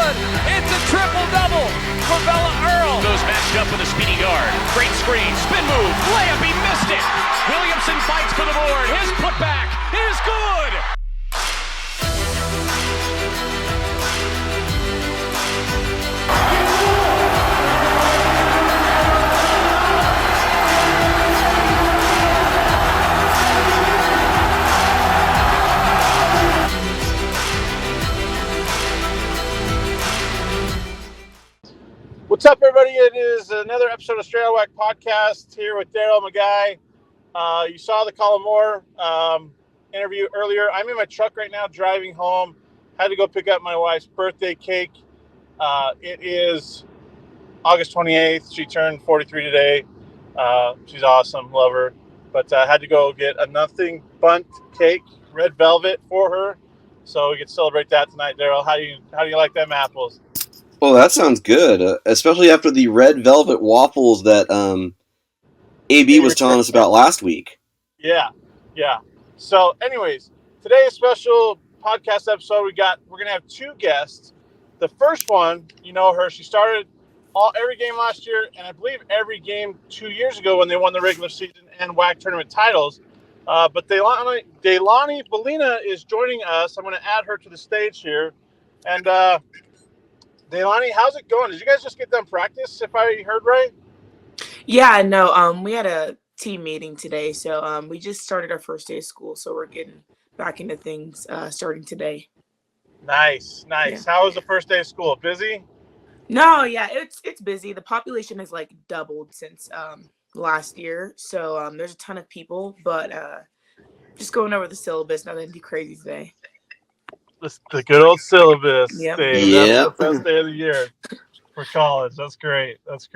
good. It's a triple-double for Bella Earl. Goes matched up with a speedy guard. Great screen, spin move, layup, he missed it. Williamson fights for the board. His putback is good. What's up, everybody? It is another episode of Straight Out Whack Podcast here with Daryl, my guy. You saw the Colin Moore interview earlier. I'm in my truck right now driving home. Had to go pick up my wife's birthday cake. It is August 28th. She turned 43 today. She's awesome. Love her. But I had to go get a nothing bundt cake, red velvet, for her. So we can celebrate that tonight, Daryl. How do you like them apples? Well, that sounds good, especially after the red velvet waffles that AB was telling us about last week. Yeah. So, anyways, today's special podcast episode, we're going to have two guests. The first one, you know her. She started every game last year, and I believe every game 2 years ago when they won the regular season and WAC tournament titles. But Dayla Ballena is joining us. I'm going to add her to the stage here. And Daylani, how's it going? Did you guys just get done practice, if I heard right? Yeah, no, we had a team meeting today, so we just started our first day of school, so we're getting back into things starting today. Nice. Yeah. How was the first day of school? Busy? No, yeah, it's busy. The population has like doubled since last year, so there's a ton of people, but just going over the syllabus, nothing too crazy today. The good old syllabus day. Yep. That's the best day of the year for college. That's great. Let's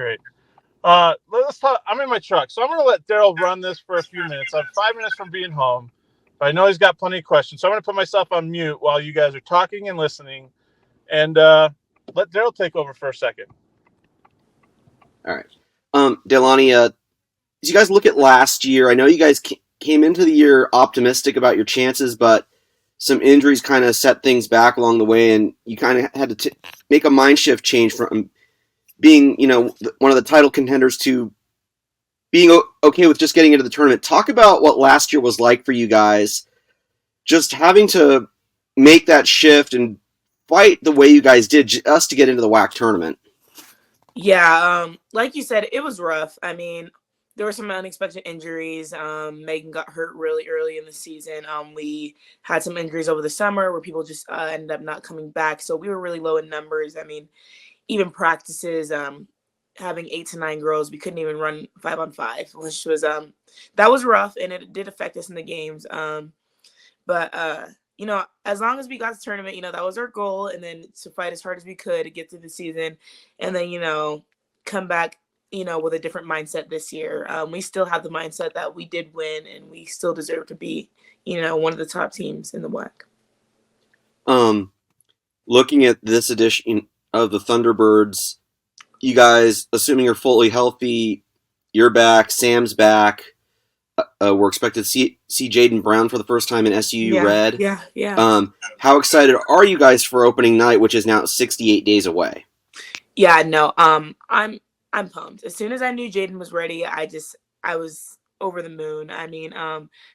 talk. I'm in my truck, so I'm going to let Daryl run this for a few minutes. I'm 5 minutes from being home, but I know he's got plenty of questions, so I'm going to put myself on mute while you guys are talking and listening, and let Daryl take over for a second. All right. Delani, as you guys look at last year, I know you guys came into the year optimistic about your chances, but some injuries kind of set things back along the way, and you kind of had to make a mind shift change from being, one of the title contenders to being okay with just getting into the tournament. Talk about what last year was like for you guys, just having to make that shift and fight the way you guys did just to get into the WAC tournament. Yeah, like you said, it was rough. I mean, there were some unexpected injuries. Megan got hurt really early in the season. We had some injuries over the summer where people just ended up not coming back. So we were really low in numbers. I mean, even practices, having 8 to 9 girls, we couldn't even run 5-on-5, which was that was rough, and it did affect us in the games. But as long as we got the tournament, that was our goal, and then to fight as hard as we could to get through the season, and then come back with a different mindset this year. We still have the mindset that we did win, and we still deserve to be, one of the top teams in the WAC. Looking at this edition of the Thunderbirds, you guys, assuming you're fully healthy, you're back, Sam's back. We're expected to see Jaden Brown for the first time in SUU Red. Yeah. How excited are you guys for opening night, which is now 68 days away? Yeah, no, I'm pumped. As soon as I knew Jaden was ready, I was over the moon. I mean,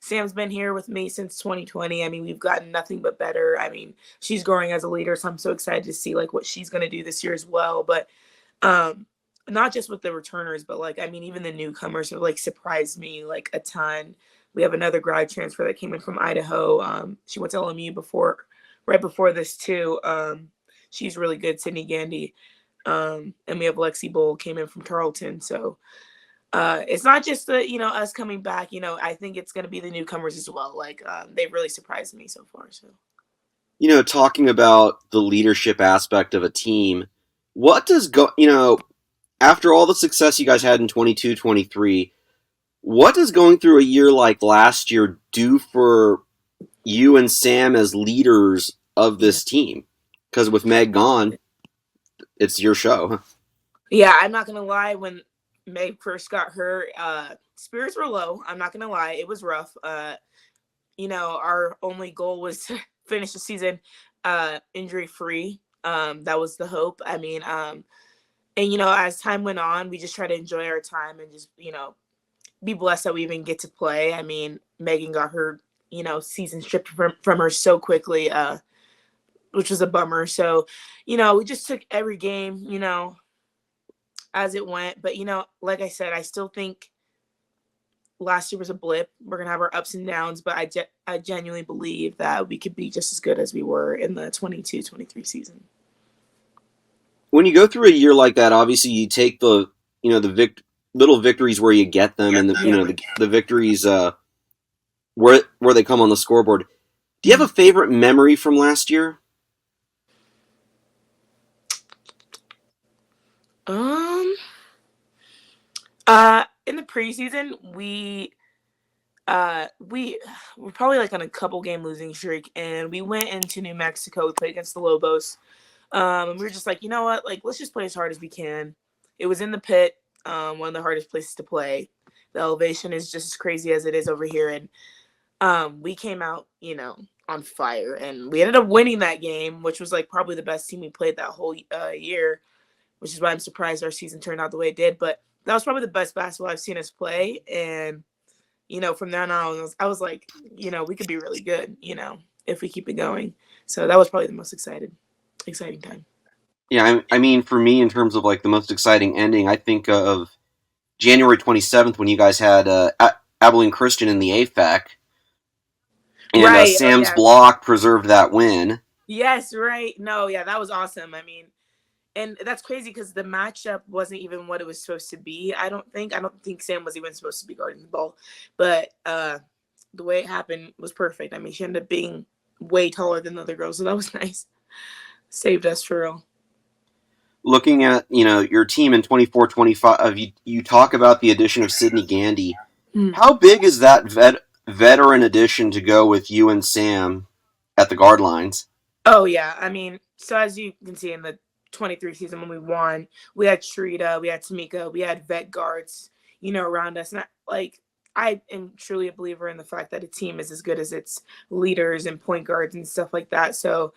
Sam's been here with me since 2020. I mean, we've gotten nothing but better. I mean, she's growing as a leader, so I'm so excited to see what she's going to do this year as well. But not just with the returners, but even the newcomers have surprised me a ton. We have another grad transfer that came in from Idaho. She went to LMU right before this too. She's really good, Sydney Gandy. And we have Lexi Bull came in from Tarleton. So it's not just us coming back. I think it's going to be the newcomers as well. They've really surprised me so far. So, talking about the leadership aspect of a team, what does after all the success you guys had in 22-23, what does going through a year like last year do for you and Sam as leaders of this team? Because with Meg gone, it's your show. Yeah, I'm not going to lie. When Meg first got hurt, spirits were low. I'm not going to lie. It was rough. Our only goal was to finish the season injury-free. That was the hope. I mean, and as time went on, we just try to enjoy our time and just be blessed that we even get to play. I mean, Megan got her season stripped from her so quickly, which was a bummer. So we just took every game as it went. But like I said, I still think last year was a blip. We're gonna have our ups and downs, but I genuinely believe that we could be just as good as we were in the 22-23 season. When you go through a year like that, obviously you take the little victories where you get them, and the victories where they come on the scoreboard. Do you have a favorite memory from last year? In the preseason, we were probably like on a couple game losing streak, and we went into New Mexico. We played against the Lobos, and we were just like, you know what, like let's just play as hard as we can. It was in the pit, one of the hardest places to play. The elevation is just as crazy as it is over here, and we came out, on fire, and we ended up winning that game, which was like probably the best team we played that whole year, which is why I'm surprised our season turned out the way it did. But that was probably the best basketball I've seen us play. And, from then on, I was like, we could be really good, if we keep it going. So that was probably the most exciting time. Yeah, I mean, for me, in terms of like the most exciting ending, I think of January 27th when you guys had Abilene Christian in the AFAC. And right. Sam's block preserved that win. Yes, right. No, yeah, that was awesome. I mean, and that's crazy because the matchup wasn't even what it was supposed to be. I don't think Sam was even supposed to be guarding the ball, but the way it happened was perfect. I mean, she ended up being way taller than the other girls, so that was nice. Saved us for real. Looking at your team in 24-25, you talk about the addition of Sydney Gandy. How big is that veteran addition to go with you and Sam at the guard lines? Oh yeah, I mean, so as you can see in the 23 season when we won, we had Sharita, we had Tamika, we had vet guards, around us. And I am truly a believer in the fact that a team is as good as its leaders and point guards and stuff like that. So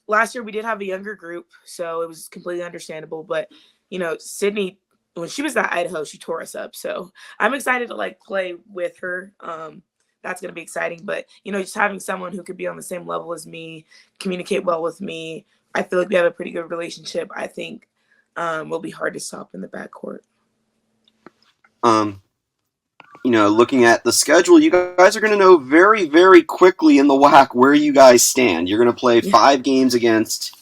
last year we did have a younger group, so it was completely understandable. But, Sydney, when she was at Idaho, she tore us up. So I'm excited to play with her. That's going to be exciting. But, just having someone who could be on the same level as me, communicate well with me, I feel like we have a pretty good relationship. I think will be hard to stop in the backcourt. Looking at the schedule, you guys are going to know very, very quickly in the WAC where you guys stand. You're going to play 5 games against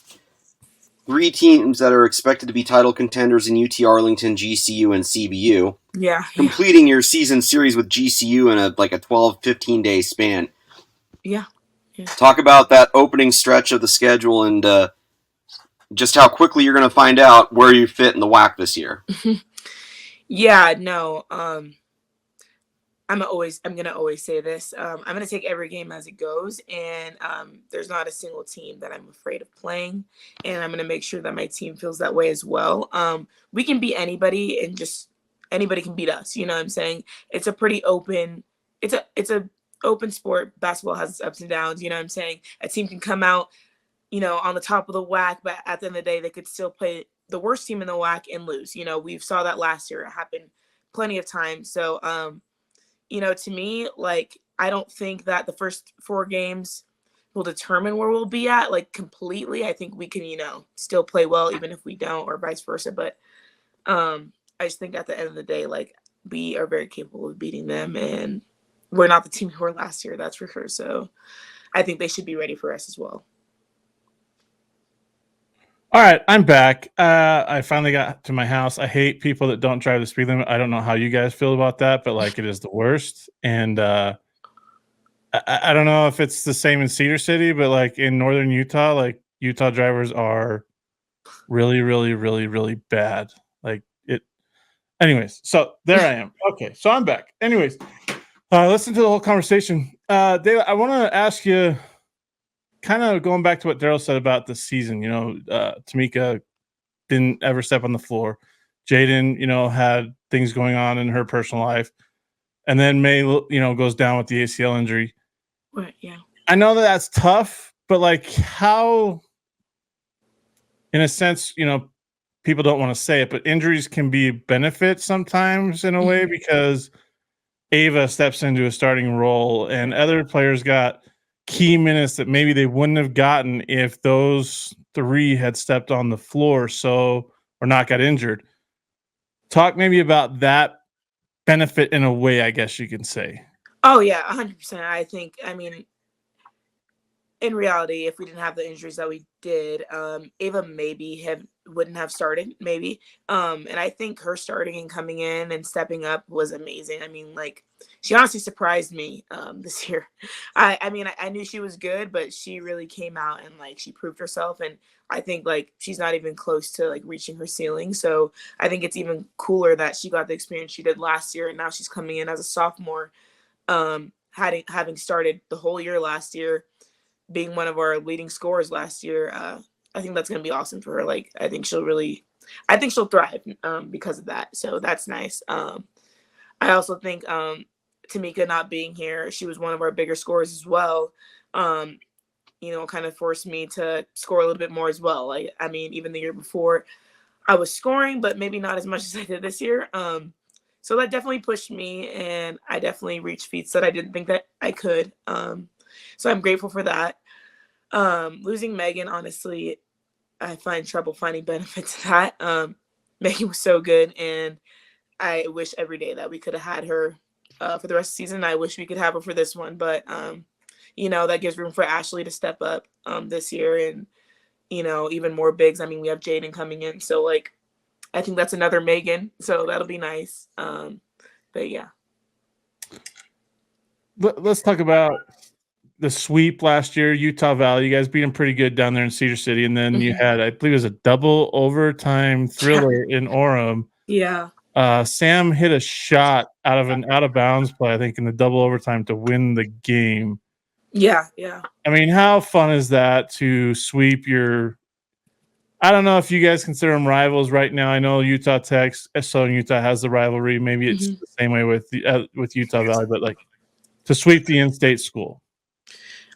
3 teams that are expected to be title contenders in UT Arlington, GCU, and CBU. Yeah. Completing your season series with GCU in a 12, 15-day span. Yeah. Talk about that opening stretch of the schedule and just how quickly you're going to find out where you fit in the WAC this year. Yeah, no. I'm gonna always say this. I'm gonna take every game as it goes, and there's not a single team that I'm afraid of playing, and I'm gonna make sure that my team feels that way as well. We can beat anybody, and just anybody can beat us. You know what I'm saying? It's a pretty open. It's a open sport. Basketball has its ups and downs. You know what I'm saying? A team can come out, on the top of the WAC, but at the end of the day, they could still play the worst team in the WAC and lose. We saw that last year. It happened plenty of times. So, to me, I don't think that the first 4 games will determine where we'll be at, completely. I think we can, still play well even if we don't, or vice versa. But I just think at the end of the day, we are very capable of beating them, and we're not the team we were last year, that's for sure. So I think they should be ready for us as well. All right, I'm back. I finally got to my house. I hate people that don't drive the speed limit. I don't know how you guys feel about that, but it is the worst. And I don't know if it's the same in Cedar City, but in northern Utah, Utah drivers are really, really, really, really bad. Anyways, so there I am. Okay, so I'm back. Anyways, listen to the whole conversation. Dayla, I want to ask you, kind of going back to what Daryl said about the season, Tamika didn't ever step on the floor. Jaden, had things going on in her personal life. And then May, goes down with the ACL injury. Right, yeah. I know that's tough, but how in a sense, people don't want to say it, but injuries can be a benefit sometimes in a way because Ava steps into a starting role and other players got key minutes that maybe they wouldn't have gotten if those three had stepped on the floor or not got injured. Talk maybe about that benefit in a way, I guess you can say. Oh yeah, 100%. I mean, in reality, if we didn't have the injuries that we did, Ava wouldn't have started, maybe. And I think her starting and coming in and stepping up was amazing. I mean, like, she honestly surprised me this year. I knew she was good, but she really came out and like she proved herself. And I think like she's not even close to like reaching her ceiling. So I think it's even cooler that she got the experience she did last year, and now she's coming in as a sophomore, having started the whole year last year, being one of our leading scorers last year. I think that's going to be awesome for her. Like, I think she'll thrive because of that. So that's nice. I also think Tamika not being here, she was one of our bigger scorers as well. Kind of forced me to score a little bit more as well. Like, I mean, even the year before I was scoring, but maybe not as much as I did this year. So that definitely pushed me, and I definitely reached feats that I didn't think that I could. So I'm grateful for that. Losing Megan, honestly, I find trouble finding benefit to that. Megan was so good, and I wish every day that we could have had her for the rest of the season. I wish we could have her for this one, but that gives room for Ashley to step up this year, and even more bigs. I mean, we have Jaden coming in, so like I think that's another Megan, so that'll be nice. But yeah. Let's talk about the sweep last year, Utah Valley. You guys beat them pretty good down there in Cedar City, and then you had, I believe, it was a double overtime thriller in Orem. Yeah. Sam hit a shot out of an out of bounds play, I think, in the double overtime to win the game. Yeah. I mean, how fun is that to sweep your? I don't know if you guys consider them rivals right now. I know Utah Tech, Southern Utah has the rivalry. Maybe it's the same way with Utah Valley, but like to sweep the in-state school.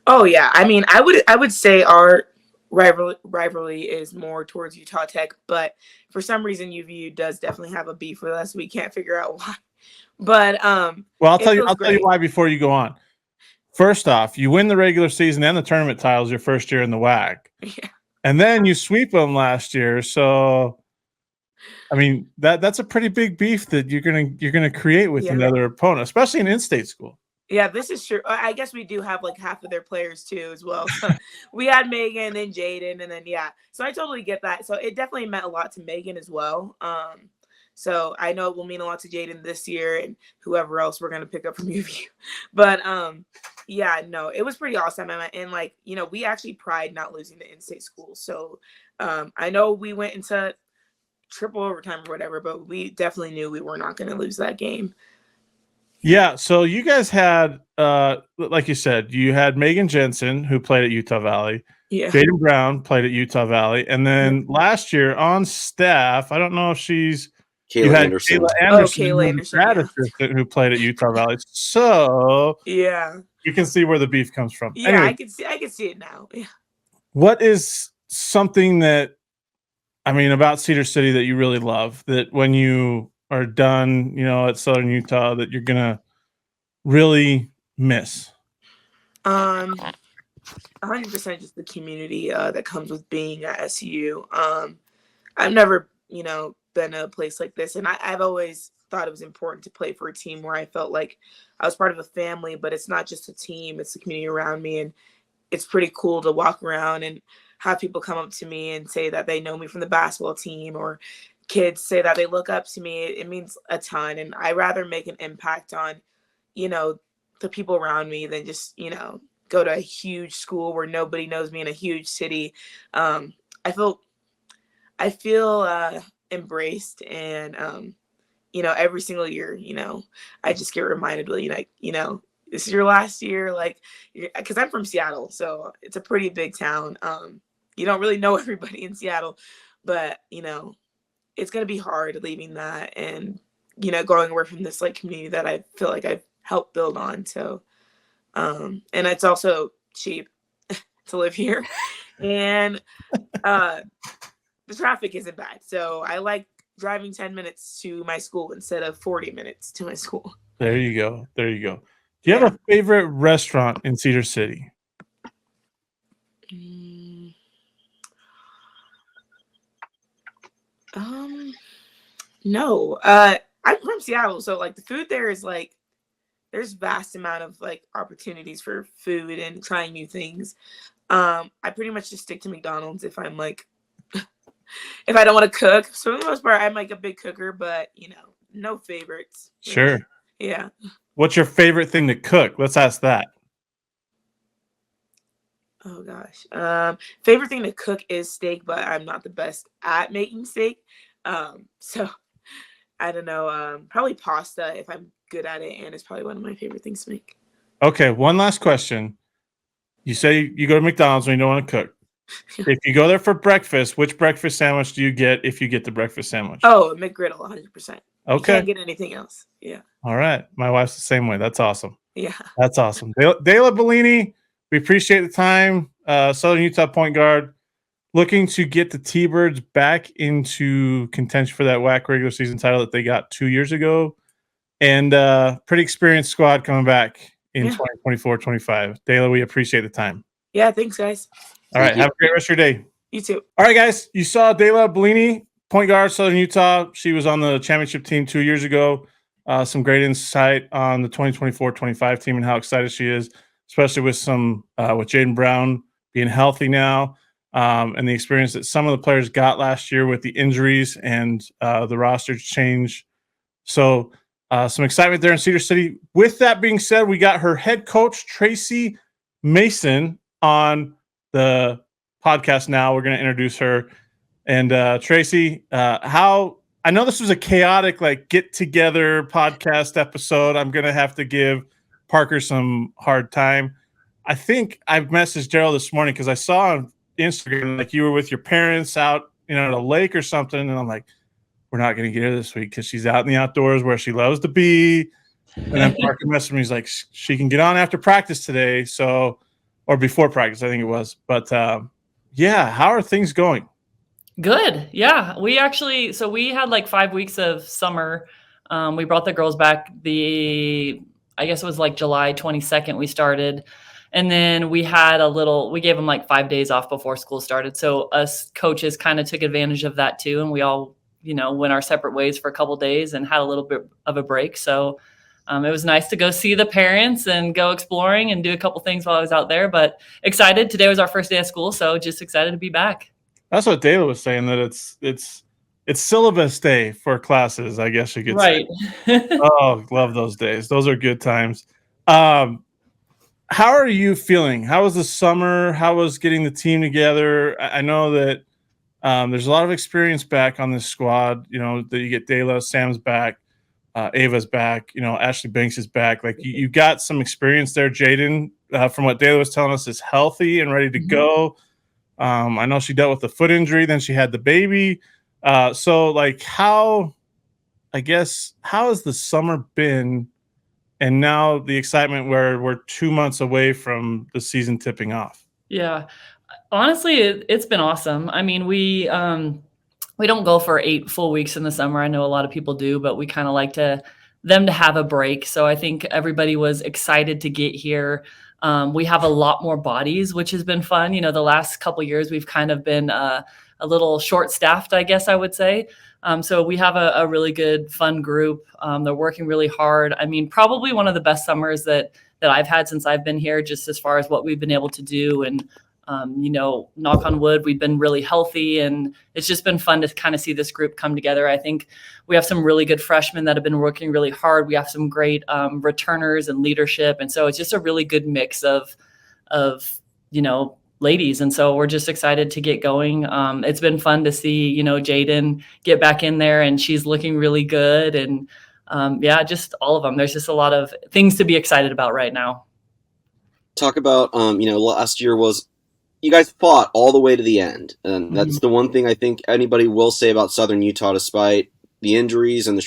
Oh yeah, I mean, I would say our rivalry is more towards Utah Tech, but for some reason UVU does definitely have a beef with us. We can't figure out why. But well, I'll tell you why before you go on. First off, you win the regular season and the tournament titles your first year in the WAC. Yeah. And then you sweep them last year. So I mean, that's a pretty big beef that you're gonna create with another opponent, especially in in-state school. Yeah, this is true. I guess we do have like half of their players too as well. So we had Megan, then Jaden, and then So I totally get that. So it definitely meant a lot to Megan as well. So I know it will mean a lot to Jaden this year and whoever else we're gonna pick up from UVU. But it was pretty awesome. And like, we actually pride not losing to in-state schools. So I know we went into triple overtime or whatever, but we definitely knew we were not gonna lose that game. Yeah, so you guys had, like you said, you had Megan Jensen, who played at Utah Valley. Yeah. Jaden Brown played at Utah Valley. And then last year on staff, I don't know if Kayla Anderson. Kayla Anderson, assistant who played at Utah Valley. So you can see where the beef comes from. Yeah, anyway, I can see it now. Yeah. What is something that, about Cedar City that you really love, that when you are done, at Southern Utah, that you're gonna really miss? 100% just the community that comes with being at SUU. I've never, been a place like this, and I've always thought it was important to play for a team where I felt like I was part of a family, but it's not just a team, it's the community around me, and it's pretty cool to walk around and have people come up to me and say that they know me from the basketball team, or kids say that they look up to me. It means a ton, and I rather make an impact on, the people around me than just, go to a huge school where nobody knows me in a huge city. I feel embraced, and every single year, I just get reminded, this is your last year, like, because I'm from Seattle, so it's a pretty big town. You don't really know everybody in Seattle, but it's going to be hard leaving that and, going away from this like community that I feel like I've helped build on. So, and it's also cheap to live here. And the traffic isn't bad. So I like driving 10 minutes to my school instead of 40 minutes to my school. There you go. There you go. Do you have a favorite restaurant in Cedar City? No. I'm from Seattle, so like the food there is like there's vast amount of like opportunities for food and trying new things. I pretty much just stick to McDonald's if I'm like if I don't want to cook. So for the most part, I'm like a big cooker, but no favorites. Sure. Yeah. What's your favorite thing to cook? Let's ask that. Oh gosh. Favorite thing to cook is steak, but I'm not the best at making steak. So I don't know. Probably pasta if I'm good at it, and it's probably one of my favorite things to make. Okay, one last question. You say you go to McDonald's when you don't want to cook. If you go there for breakfast, which breakfast sandwich do you get if you get the breakfast sandwich? Oh, McGriddle, 100%. Okay. You can't get anything else. Yeah. All right. My wife's the same way. That's awesome. Yeah. That's awesome. Dayla Ballena, we appreciate the time. Southern Utah point guard, looking to get the T-Birds back into contention for that WAC regular season title that they got 2 years ago. And pretty experienced squad coming back in 2024-25. Dayla, we appreciate the time. Yeah, thanks, guys. All right. Have a great rest of your day. You too. All right, guys. You saw Dayla Ballena, point guard, Southern Utah. She was on the championship team 2 years ago. Some great insight on the 2024-25 team and how excited she is, especially with with Jaden Brown being healthy now, and the experience that some of the players got last year with the injuries and the roster change. So some excitement there in Cedar City. With that being said, we got her head coach, Tracy Mason, on the podcast now. We're going to introduce her. And Tracy, I know this was a chaotic get-together podcast episode. I'm going to have to give Parker some hard time. I think I messaged Daryl this morning because I saw on Instagram you were with your parents out at a lake or something, and I'm like, we're not going to get her this week because she's out in the outdoors where she loves to be. And then Parker messaged me. He's like, she can get on after practice today, or before practice, I think it was. But how are things going? Good. Yeah. We had 5 weeks of summer. We brought the girls back I guess it was July 22nd we started. And then we gave them 5 days off before school started. So us coaches kind of took advantage of that too. And we all, went our separate ways for a couple of days and had a little bit of a break. So it was nice to go see the parents and go exploring and do a couple things while I was out there, but excited. Today was our first day of school. So just excited to be back. That's what Dayla was saying, that it's syllabus day for classes, I guess you could say. Right. Oh, love those days. Those are good times. How are you feeling? How was the summer? How was getting the team together? I know that there's a lot of experience back on this squad. That you get Dayla, Sam's back, Ava's back, Ashley Banks is back. You got some experience there. Jaden, from what Dayla was telling us, is healthy and ready to go. I know she dealt with the foot injury, then she had the baby. How has the summer been? And now the excitement where we're 2 months away from the season tipping off. Yeah, honestly, it's been awesome. I mean, we don't go for 8 full weeks in the summer. I know a lot of people do, but we kind of like them to have a break. So I think everybody was excited to get here. We have a lot more bodies, which has been fun. The last couple of years, we've kind of been a little short-staffed, I guess I would say. So we have a really good, fun group. They're working really hard. I mean, probably one of the best summers that I've had since I've been here, just as far as what we've been able to do. And, knock on wood, we've been really healthy. And it's just been fun to kind of see this group come together. I think we have some really good freshmen that have been working really hard. We have some great returners and leadership. And so it's just a really good mix of ladies. And so we're just excited to get going. It's been fun to see, Jaden get back in there, and she's looking really good. And just all of them. There's just a lot of things to be excited about right now. Talk about, last year was, you guys fought all the way to the end. And that's the one thing I think anybody will say about Southern Utah, despite the injuries and the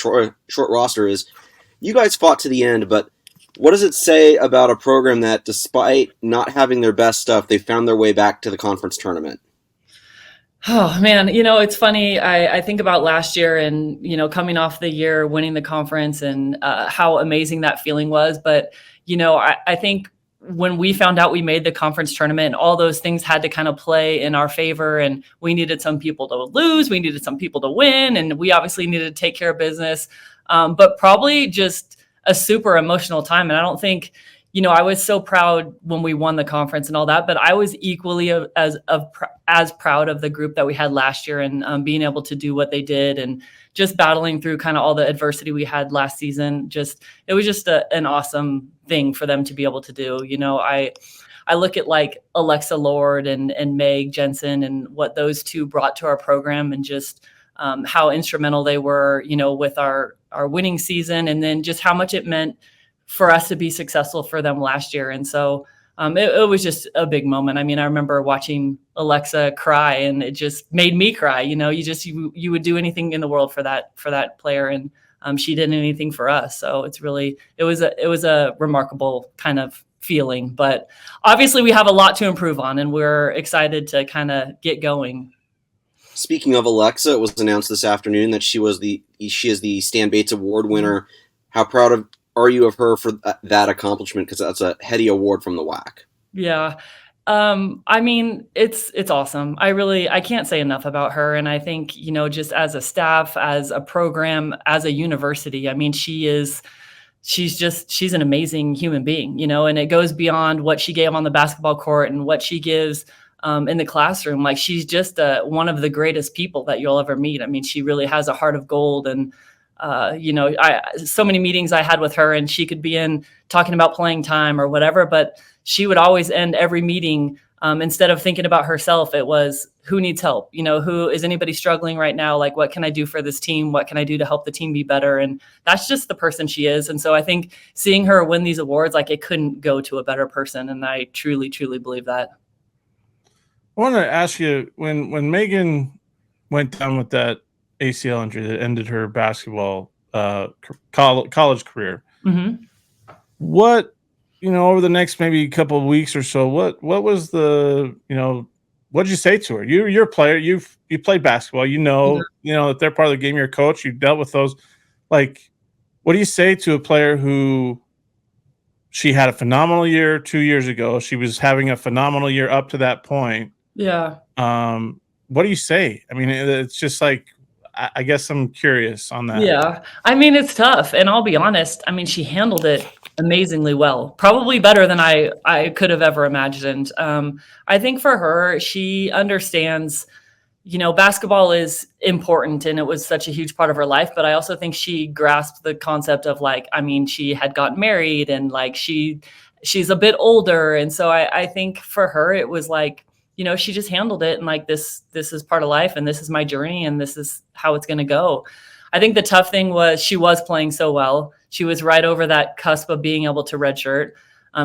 short roster, is you guys fought to the end. But what does it say about a program that, despite not having their best stuff, they found their way back to the conference tournament? Oh man, it's funny. I think about last year and, coming off the year, winning the conference and how amazing that feeling was. But, I think when we found out we made the conference tournament and all those things had to kind of play in our favor, and we needed some people to lose, we needed some people to win, and we obviously needed to take care of business. But probably just a super emotional time. And I don't think, I was so proud when we won the conference and all that, but I was equally as proud of the group that we had last year and being able to do what they did and just battling through kind of all the adversity we had last season. It was just an awesome thing for them to be able to do. I look at like Alexa Lord and Meg Jensen and what those two brought to our program and just how instrumental they were, with our winning season, and then just how much it meant for us to be successful for them last year. And so it was just a big moment. I mean, I remember watching Alexa cry and it just made me cry. You would do anything in the world for that player. And she did anything for us. So it was a remarkable kind of feeling, but obviously we have a lot to improve on and we're excited to kind of get going. Speaking of Alexa, it was announced this afternoon that she is the Stan Bates Award winner. How proud are you of her for that accomplishment? Because that's a heady award from the WAC. Yeah. I mean, it's awesome. I can't say enough about her. And I think, just as a staff, as a program, as a university, I mean, she's an amazing human being, and it goes beyond what she gave on the basketball court and what she gives in the classroom. Like, she's just one of the greatest people that you'll ever meet. I mean, she really has a heart of gold. And so many meetings I had with her, and she could be in talking about playing time or whatever, but she would always end every meeting. Instead of thinking about herself, it was, who needs help? Who is anybody struggling right now? Like, what can I do for this team? What can I do to help the team be better? And that's just the person she is. And so I think seeing her win these awards, like, it couldn't go to a better person. And I truly, truly believe that. I want to ask you, when Megan went down with that ACL injury that ended her basketball college career, mm-hmm. What, over the next maybe couple of weeks or so, what was the, what did you say to her? You're a player. You played basketball. That they're part of the game. You're a coach. You dealt with those. Like, what do you say to a player who, she had a phenomenal year 2 years ago? She was having a phenomenal year up to that point. Yeah. What do you say? I mean, it's just like, I guess I'm curious on that. Yeah. I mean, it's tough. And I'll be honest. I mean, she handled it amazingly well, probably better than I could have ever imagined. I think for her, she understands, basketball is important and it was such a huge part of her life. But I also think she grasped the concept of, like, I mean, she had gotten married and, like, she's a bit older. And so I think for her, it was like, she just handled it. And, like, this is part of life and this is my journey and this is how it's going to go. I think the tough thing was she was playing so well. She was right over that cusp of being able to redshirt.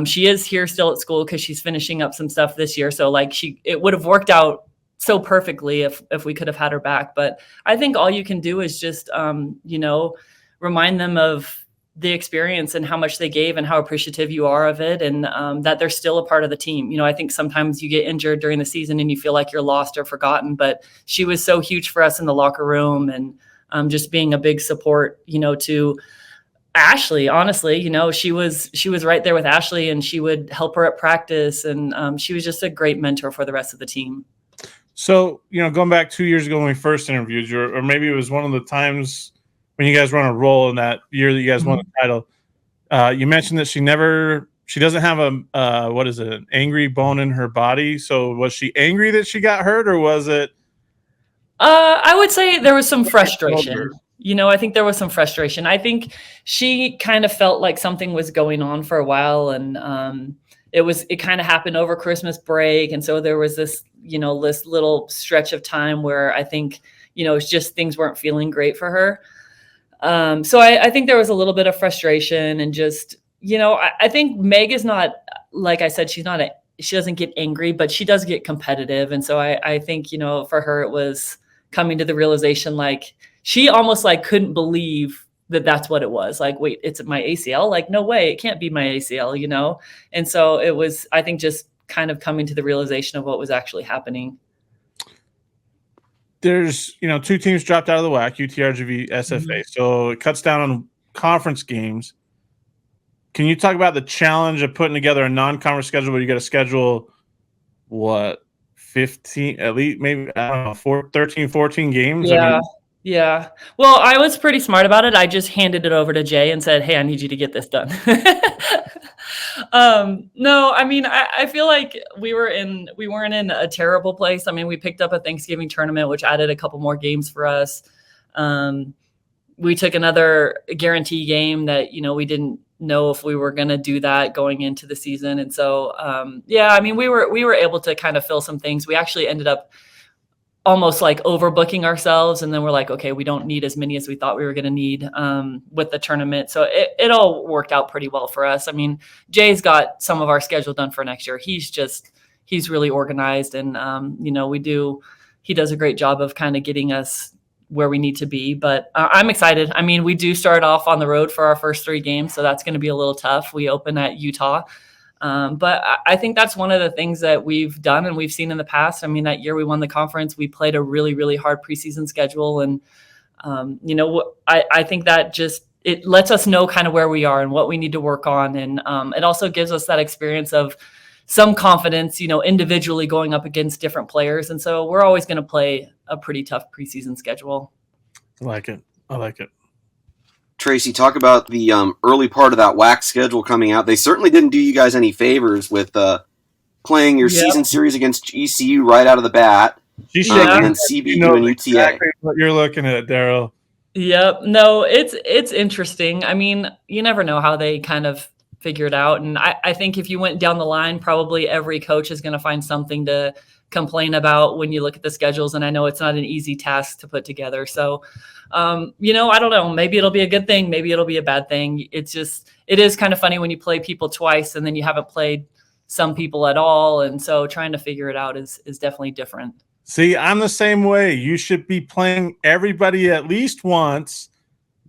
She is here still at school because she's finishing up some stuff this year. So, like, it would have worked out so perfectly if we could have had her back. But I think all you can do is just, remind them of the experience and how much they gave and how appreciative you are of it, and that they're still a part of the team. I think sometimes you get injured during the season and you feel like you're lost or forgotten, but she was so huge for us in the locker room and just being a big support, to Ashley. Honestly, she was right there with Ashley and she would help her at practice, and she was just a great mentor for the rest of the team. So, going back 2 years ago when we first interviewed you, or maybe it was one of the times when you guys were on a roll in that year that you guys won the title, you mentioned that she doesn't have an angry bone in her body. So was she angry that she got hurt, or was it? I would say there was some frustration. I think there was some frustration. I think she kind of felt like something was going on for a while, and it kind of happened over Christmas break. And so there was this little stretch of time where I think, it's just things weren't feeling great for her. So I think there was a little bit of frustration and just, I think Meg is not, like I said, she doesn't get angry, but she does get competitive. And so I think, for her, it was coming to the realization, like, she almost like couldn't believe that that's what it was. Like, wait, it's my ACL? Like, no way, it can't be my ACL, And so it was, I think, just kind of coming to the realization of what was actually happening. there's, two teams dropped out of the WAC, UTRGV, SFA. Mhm. So it cuts down on conference games. Can you talk about the challenge of putting together a non-conference schedule where you got to schedule, 15, at least maybe, I don't know, 13, 14 games? Yeah. Yeah. Well, I was pretty smart about it. I just handed it over to Jay and said, "Hey, I need you to get this done." No, I mean, I feel like we weren't in a terrible place. I mean, we picked up a Thanksgiving tournament, which added a couple more games for us. We took another guarantee game that, we didn't know if we were going to do that going into the season. And so, yeah, I mean, we were able to kind of fill some things. We actually ended up almost like overbooking ourselves. And then we're like, okay, we don't need as many as we thought we were going to need with the tournament. So it all worked out pretty well for us. I mean, Jay's got some of our schedule done for next year. He's really organized, and, he does a great job of kind of getting us where we need to be, but I'm excited. I mean, we do start off on the road for our first 3 games, so that's going to be a little tough. We open at Utah. But I think that's one of the things that we've done and we've seen in the past. I mean, that year we won the conference, we played a really, really hard preseason schedule. And, I think that it lets us know kind of where we are and what we need to work on. And it also gives us that experience of some confidence, individually going up against different players. And so we're always going to play a pretty tough preseason schedule. I like it. Tracy, talk about the early part of that WAC schedule coming out. They certainly didn't do you guys any favors with playing your season series against ECU right out of the bat, and then CBU and UTA. Exactly what you're looking at, Daryl. Yep. No, it's interesting. I mean, you never know how they kind of figure it out. And I think if you went down the line, probably every coach is going to find something to complain about when you look at the schedules. And I know it's not an easy task to put together. So, I don't know, maybe it'll be a good thing. Maybe it'll be a bad thing. It is kind of funny when you play people twice and then you haven't played some people at all. And so trying to figure it out is definitely different. See, I'm the same way. You should be playing everybody at least once,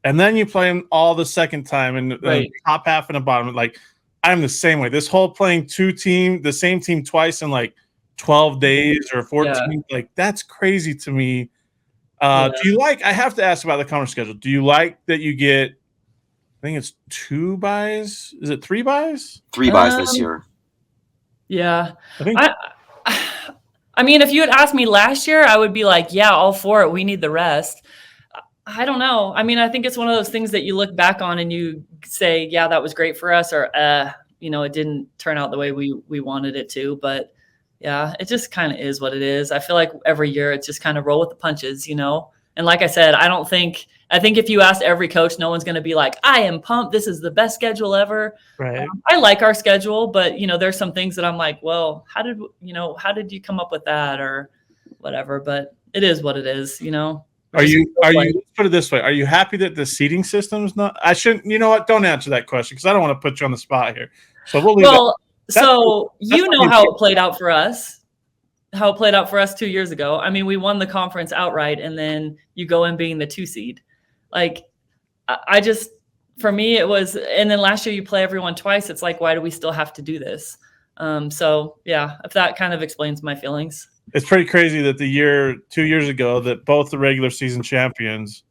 and then you play them all the second time, and the top half and the bottom. Like, I'm the same way. This whole playing the same team twice in like 12 days or 14, like that's crazy to me. Do you like? I have to ask about the conference schedule. Do you like that you get? I think it's 2 buys. Is it 3 buys? 3 buys this year. Yeah, I mean, if you had asked me last year, I would be like, yeah, all for it. We need the rest. I don't know. I mean, I think it's one of those things that you look back on and you say, yeah, that was great for us, or, it didn't turn out the way we wanted it to. But yeah, it just kind of is what it is. I feel like every year it's just kind of roll with the punches, And like I said, I think if you asked every coach, no one's going to be like, I am pumped. This is the best schedule ever. Right. I like our schedule, but there's some things that I'm like, well, how did you come up with that or whatever? But it is what it is, Are you let's put it this way. Are you happy that the seating system's not? I shouldn't, you know what? Don't answer that question because I don't want to put you on the spot here. So we'll leave that. So how it played out for us. How it played out for us 2 years ago. I mean, we won the conference outright, and then you go in being the 2 seed. Like, for me, it was, and then last year you play everyone twice. It's like, why do we still have to do this? So yeah, if that kind of explains my feelings. It's pretty crazy that 2 years ago, that both the regular season champions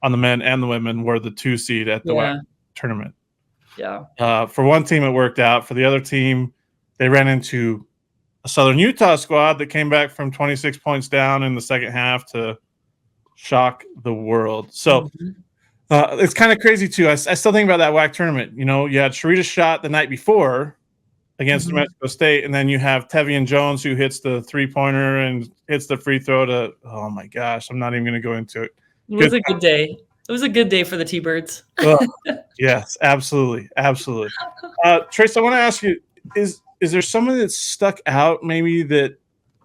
on the men and the women were the 2 seed at the WAC tournament. Yeah. For one team, it worked out. For the other team, they ran into a Southern Utah squad that came back from 26 points down in the second half to shock the world. So it's kind of crazy too. I still think about that WAC tournament. You had Sharita shot the night before against New Mexico State, and then you have Tevian Jones who hits the 3-pointer and hits the free throw to. Oh my gosh, I'm not even going to go into it. It was a good day. It was a good day for the T-Birds. Yes, absolutely. Trace, I want to ask you: Is there someone that stuck out maybe that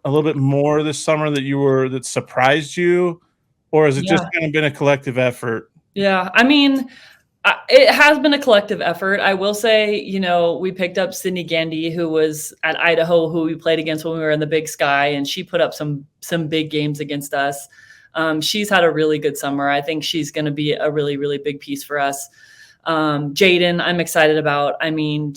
a little bit more this summer that surprised you, or has it just kind of been a collective effort? Yeah, I mean, it has been a collective effort. I will say, we picked up Sydney Gandy, who was at Idaho, who we played against when we were in the Big Sky, and she put up some big games against us. She's had a really good summer. I think she's going to be a really, really big piece for us. Jaden, I'm excited about. I mean,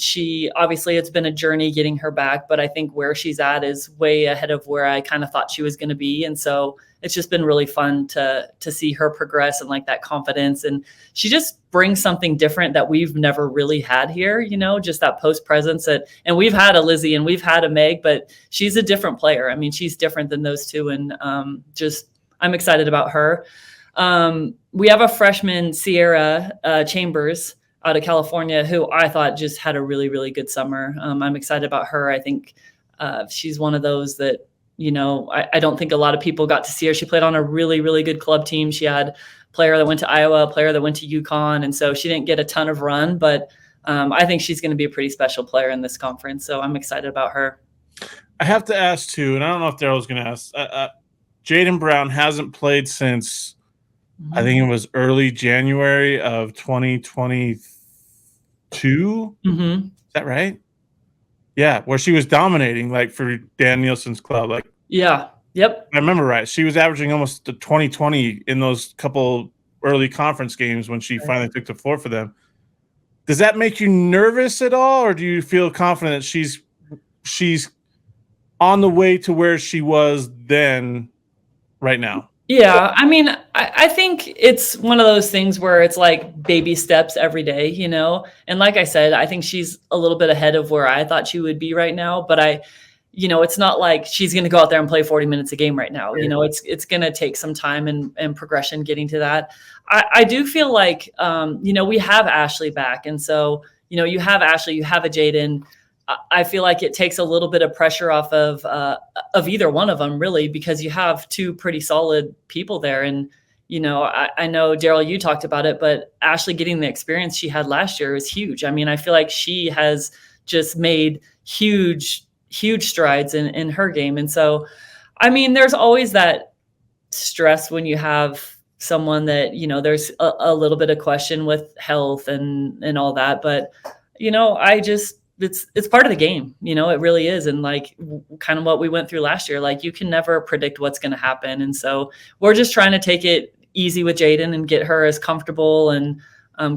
obviously it's been a journey getting her back, but I think where she's at is way ahead of where I kind of thought she was going to be. And so it's just been really fun to see her progress and like that confidence. And she just brings something different that we've never really had here, you know, just that post presence and we've had a Lizzie and we've had a Meg, but she's a different player. I mean, she's different than those two. And I'm excited about her. We have a freshman, Sierra Chambers, out of California, who I thought just had a really, really good summer. I'm excited about her. I think she's one of those that, you know, I don't think a lot of people got to see her. She played on a really, really good club team. She had a player that went to Iowa, a player that went to UConn. And so she didn't get a ton of run, but I think she's going to be a pretty special player in this conference. So I'm excited about her. I have to ask too, and I don't know if Daryl's going to ask, Jaden Brown hasn't played since I think it was early January of 2022. Mm-hmm. Is that right? Yeah, where she was dominating, like for Dan Nielsen's club. Like, yeah, yep. I remember right. She was averaging almost the 20-20 in those couple early conference games when she finally took the floor for them. Does that make you nervous at all, or do you feel confident that she's on the way to where she was then right now? Yeah, I mean, I think it's one of those things where it's like baby steps every day, you know? And like I said, I think she's a little bit ahead of where I thought she would be right now, but you know, it's not like she's going to go out there and play 40 minutes a game right now. You know, it's going to take some time and progression getting to that. I do feel like, you know, we have Ashley back. And so, you know, you have Ashley, you have a Jaden. I feel like it takes a little bit of pressure off of either one of them, really, because you have two pretty solid people there. And, you know, I know, Daryl, you talked about it, but Ashley getting the experience she had last year is huge. I mean, I feel like she has just made huge strides in her game. And so, I mean, there's always that stress when you have someone that, you know, there's a little bit of question with health and all that. But, you know, it's part of the game, you know, it really is. And like kind of what we went through last year, like you can never predict what's going to happen. And so we're just trying to take it easy with Jaden and get her as comfortable and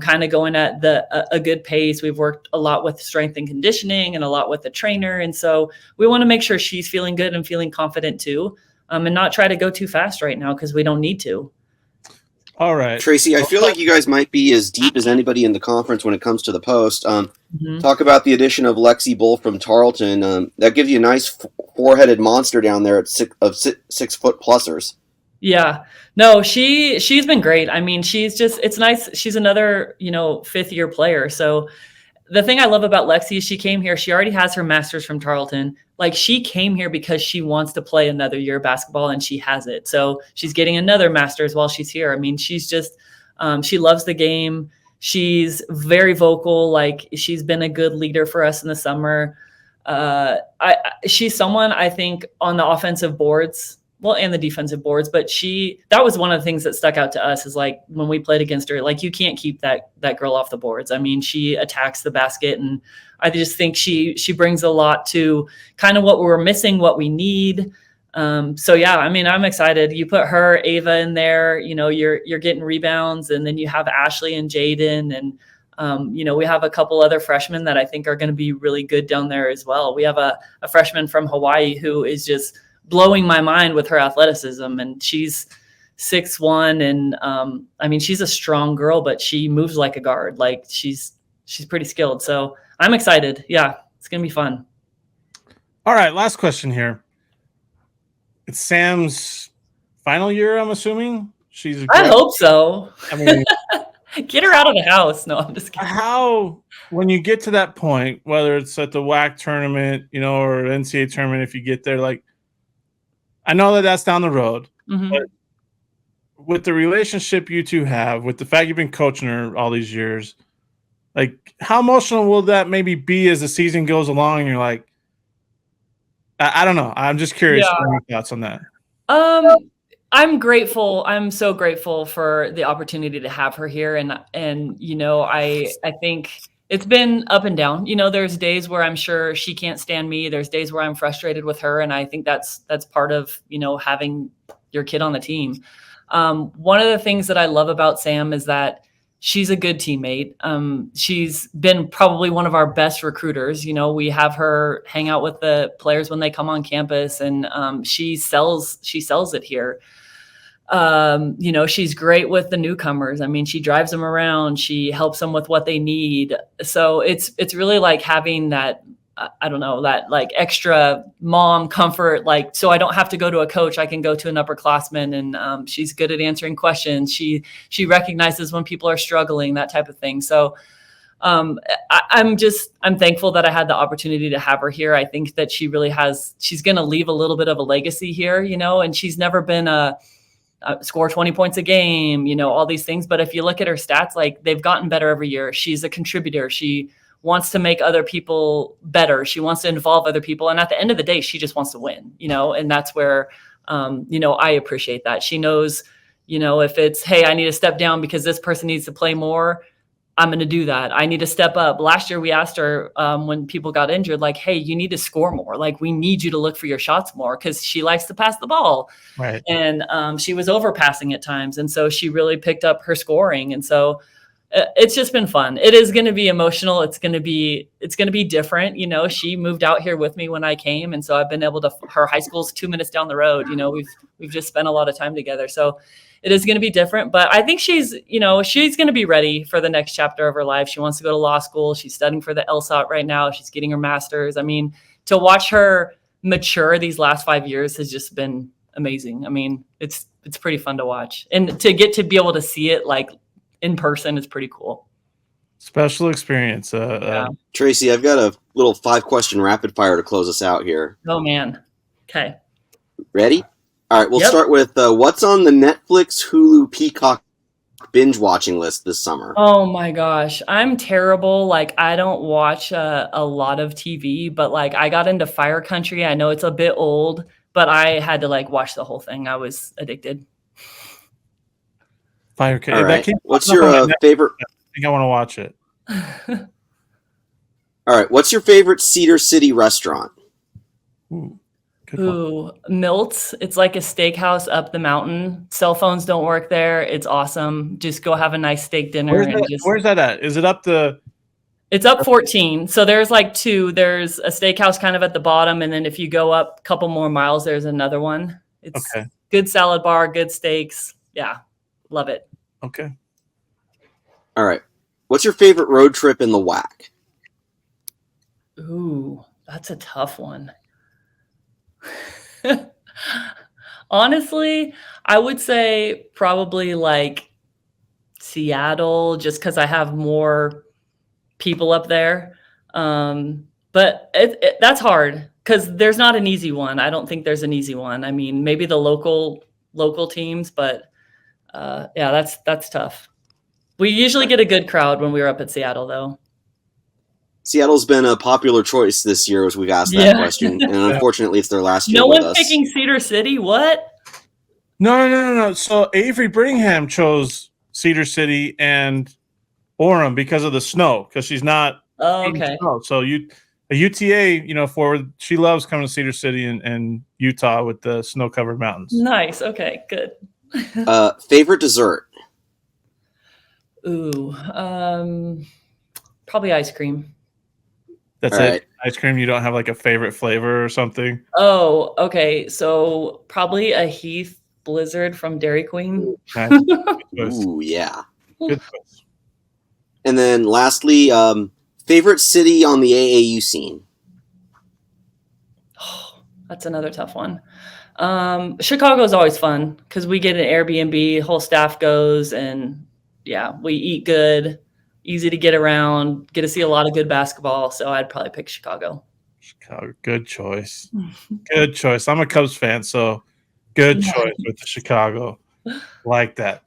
kind of going at a good pace. We've worked a lot with strength and conditioning and a lot with the trainer. And so we want to make sure she's feeling good and feeling confident too, and not try to go too fast right now because we don't need to. All right. Tracy, I feel like you guys might be as deep as anybody in the conference when it comes to the post. Talk about the addition of Lexi Bull from Tarleton. That gives you a nice four-headed monster down there at 6 foot plusers. Yeah, no, she's been great. I mean, it's nice. She's another, you know, 5th year player. So the thing I love about Lexi is she came here. She already has her master's from Tarleton. Like she came here because she wants to play another year of basketball and she has it. So she's getting another master's while she's here. I mean, she's just, she loves the game. She's very vocal. Like she's been a good leader for us in the summer. She's someone I think on the offensive boards, well, and the defensive boards, but that was one of the things that stuck out to us is like when we played against her, like you can't keep that girl off the boards. I mean, she attacks the basket and I just think she brings a lot to kind of what we're missing, what we need. So yeah, I mean, I'm excited. You put her, Ava in there, you know, you're getting rebounds and then you have Ashley and Jaden and, you know, we have a couple other freshmen that I think are going to be really good down there as well. We have a freshman from Hawaii who is just blowing my mind with her athleticism, and she's 6'1", and I mean she's a strong girl, but she moves like a guard. Like she's pretty skilled. So I'm excited. Yeah, it's gonna be fun. All right, last question here. It's Sam's final year, I'm assuming. I hope so. I mean, get her out of the house. No, I'm just kidding. How, when you get to that point, whether it's at the WAC tournament, you know, or NCAA tournament, if you get there, like. I know that that's down the road, but with the relationship you two have, with the fact you've been coaching her all these years, like how emotional will that maybe be as the season goes along? And you're like, I don't know. I'm just curious your thoughts on that. I'm grateful. I'm so grateful for the opportunity to have her here. And you know, I think it's been up and down. You know, there's days where I'm sure she can't stand me. There's days where I'm frustrated with her. And I think that's part of, you know, having your kid on the team. One of the things that I love about Sam is that she's a good teammate. She's been probably one of our best recruiters. You know, we have her hang out with the players when they come on campus and she sells it here. She's great with the newcomers. I mean, she drives them around. She helps them with what they need. So it's really like having that, I don't know, that like extra mom comfort. Like, so I don't have to go to a coach. I can go to an upperclassman, and she's good at answering questions. She recognizes when people are struggling, that type of thing. So I'm thankful that I had the opportunity to have her here. I think that she's going to leave a little bit of a legacy here, and she's never been score 20 points a game, all these things. But if you look at her stats, like they've gotten better every year. She's a contributor. She wants to make other people better. She wants to involve other people. And at the end of the day, she just wants to win, and that's where, I appreciate that. She knows, if it's, hey, I need to step down because this person needs to play more, I'm going to do that. I need to step up. Last year, we asked her when people got injured, like, hey, you need to score more. Like, we need you to look for your shots more, because she likes to pass the ball. Right. And she was overpassing at times. And so she really picked up her scoring. And so it's just been fun. It is going to be emotional. It's going to be different. She moved out here with me when I came. And so I've been able to, her high school's 2 minutes down the road. We've just spent a lot of time together. So it is going to be different, but I think she's going to be ready for the next chapter of her life. She wants to go to law school. She's studying for the LSAT right now. She's getting her master's. I mean, to watch her mature these last 5 years has just been amazing. I mean, it's pretty fun to watch, and to get to be able to see it like in person is pretty cool. Special experience. Yeah. Tracy, I've got a little 5-question rapid fire to close us out here. Oh man. Okay. Ready? All right, we'll start with what's on the Netflix, Hulu, Peacock binge watching list this summer? Oh my gosh, I'm terrible. Like, I don't watch a lot of TV, but like I got into Fire Country. I know it's a bit old, but I had to like watch the whole thing. I was addicted. Fire Country. All right. What's your favorite? I think I want to watch it. All right. What's your favorite Cedar City restaurant? Ooh. Ooh, Milt's. It's like a steakhouse up the mountain. Cell phones don't work there. It's awesome. Just go have a nice steak dinner. Where's that at? Is it up the? It's up 14. So there's like two. There's a steakhouse kind of at the bottom, and then if you go up a couple more miles, there's another one. It's okay. Good salad bar, good steaks. Yeah, love it. Okay. All right. What's your favorite road trip in the WAC? Ooh, that's a tough one. Honestly, I would say probably like Seattle, just because I have more people up there. But that's hard because there's not an easy one. I don't think there's an easy one. I mean, maybe the local teams, but yeah, that's tough. We usually get a good crowd when we were up at Seattle, though. Seattle's been a popular choice this year as we've asked that question, and unfortunately, it's their last year with us. No one's picking Cedar City. What? No. So Avery Brittingham chose Cedar City and Orem because of the snow, because she's not. Oh, okay. So a UTA, forward. She loves coming to Cedar City and Utah with the snow-covered mountains. Nice. Okay. Good. Favorite dessert? Ooh, probably ice cream. That's all it. Right. Ice cream. You don't have like a favorite flavor or something? Oh, okay. So probably a Heath Blizzard from Dairy Queen. Nice. Ooh, yeah. Good choice. And then lastly, favorite city on the AAU scene? Oh, that's another tough one. Chicago is always fun because we get an Airbnb, whole staff goes, and yeah, we eat good, easy to get around, get to see a lot of good basketball. So I'd probably pick Chicago. Chicago, good choice. Good choice. I'm a Cubs fan, so good choice with the Chicago. Like that.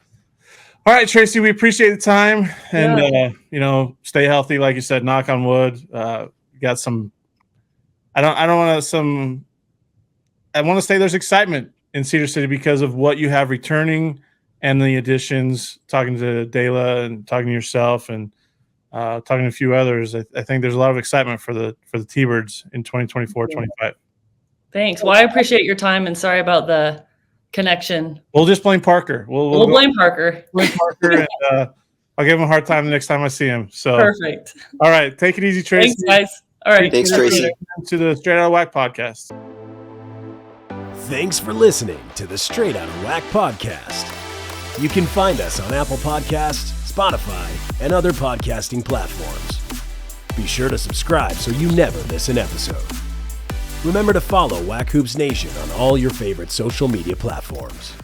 All right, Tracy, we appreciate the time, and stay healthy, like you said. Knock on wood. Got some. I want to say there's excitement in Cedar City because of what you have returning and the additions. Talking to Dayla and talking to yourself and talking to a few others, I think there's a lot of excitement for the T-Birds in 2024-25. Thanks. Well, I appreciate your time, and sorry about the connection. We'll just blame Parker. We'll blame Parker. And I'll give him a hard time the next time I see him. So perfect. All right, take it easy, Tracy. Thanks, guys. All right. Thanks, Tracy. To the Straight Outta Whack podcast. Thanks for listening to the Straight Outta Whack podcast. You can find us on Apple Podcasts, Spotify, and other podcasting platforms. Be sure to subscribe so you never miss an episode. Remember to follow Whack Hoops Nation on all your favorite social media platforms.